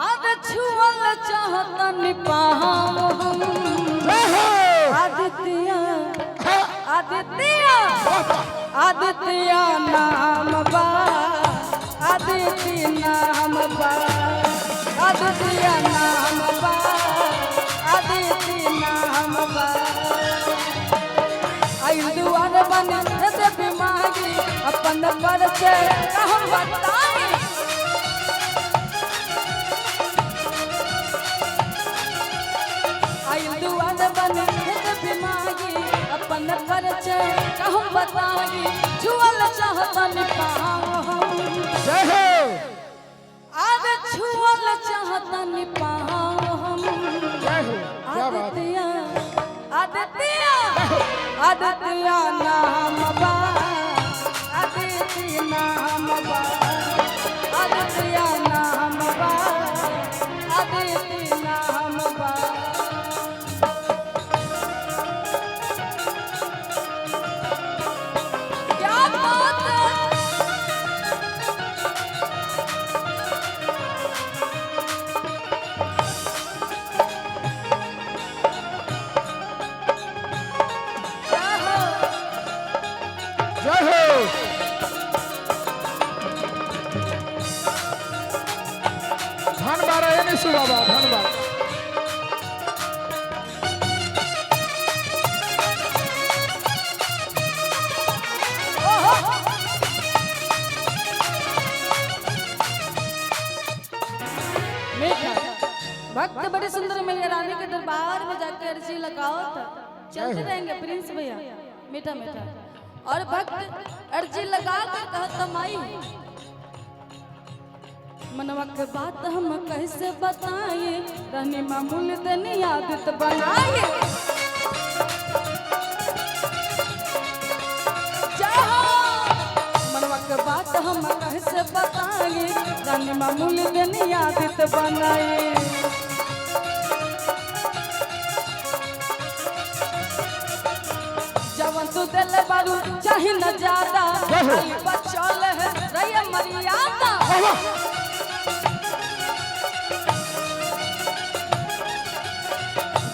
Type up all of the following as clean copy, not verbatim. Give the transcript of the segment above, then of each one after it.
आज छुअल चाहतन पाम आदित्य आदित्य आदित्य नाम बा आदित्य नाम बा आदित्य नाम बा आदित्य नाम बा आई दुआर बन दे बीमारी अपन परिचय कहम बताई आई दुआर बन दे बीमारी अपन परिचय कहम बताई छुअल चाहतन पाम आज छुअल चाहतन पाम आदित्य आदित्य आदित्य नाम बा आदित्य नाम बा आदित्य नाम बा आदित्य नाम बा क्या बात बाबा धन्यवाद। भक्त बड़े सुंदर मैया रानी के दरबार में जाकर अर्जी लगाओ तो चलते रहेंगे प्रिंस भैया मीठा मीठा। और भक्त अर्जी लगा कर कहता माई मनवा के बात हम कैसे बताए रहनी मामूल तनी आदत बनाए मनवा के बात हम कैसे बताए रहनी मामूल तनी आदत बनाए जवन तू दिल बारू चाहे न ज्यादा बचल है रैया मर्यादा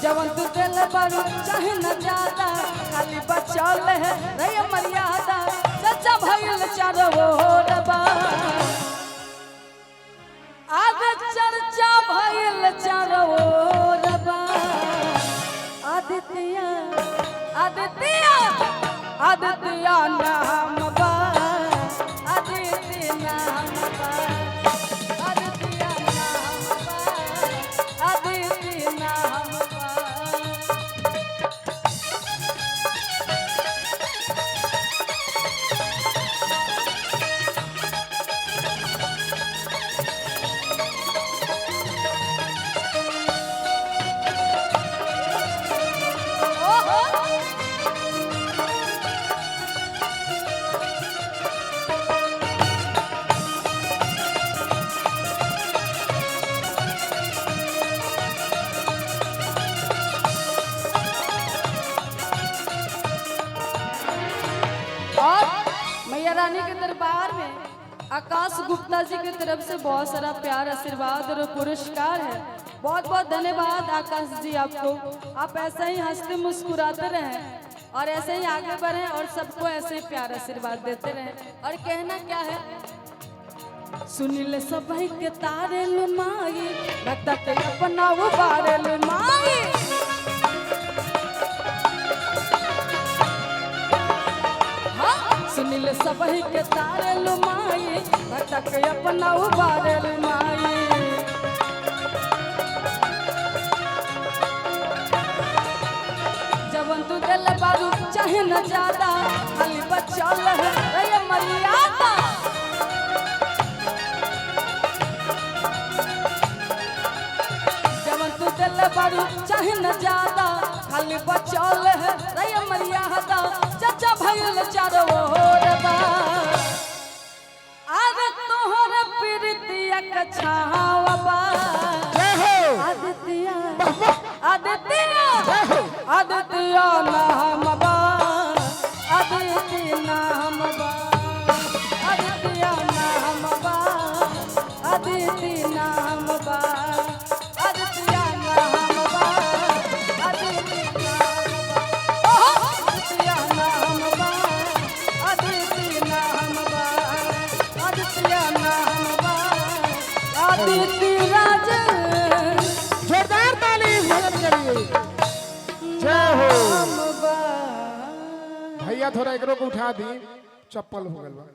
जवन तू दिल बारू चाहे न ज्यादा खाली बचल है रैया मर्यादा सच्चा भइल चारो रबा आगे चर्चा भइल चारो रबा आदित्य आदित्य आदित्य नाम बा आदित्य नाम बा आदित्य नाम बा आदित्य नाम बा रानी के दरबार में आकाश गुप्ता जी की तरफ से बहुत सारा प्यार आशीर्वाद और पुरस्कार है। बहुत बहुत धन्यवाद आकाश जी आपको। आप ऐसे ही हंसते मुस्कुराते रहें और ऐसे ही आगे बढ़ें और सबको ऐसे ही प्यार आशीर्वाद देते रहें। और कहना क्या है सुनिल सबई के तारे लुमाई लगता के अपना वो बारे लुमाई सुनिल सबही के तारे लुमाई भटक अपना उबारे लुमाई जवन तू दिल बारू चाहे न ज्यादा खाली बचल है मर्यादा जवन तू दिल बारू चाहे न ज्यादा खाली बचल है मर्यादा चचा भइल चारो रबा आज तोहर प्रीतिया के छावा आदित्य आदित्य आदित्य नाम बा आदित्य नाम बा आदित्य नाम बा आदित्य नाम बा आदित्य राज जोरदार ताली भजन के लिए। जय हो हम बा भैया, थोड़ा एकरो को उठा दी, चप्पल हो गल बा।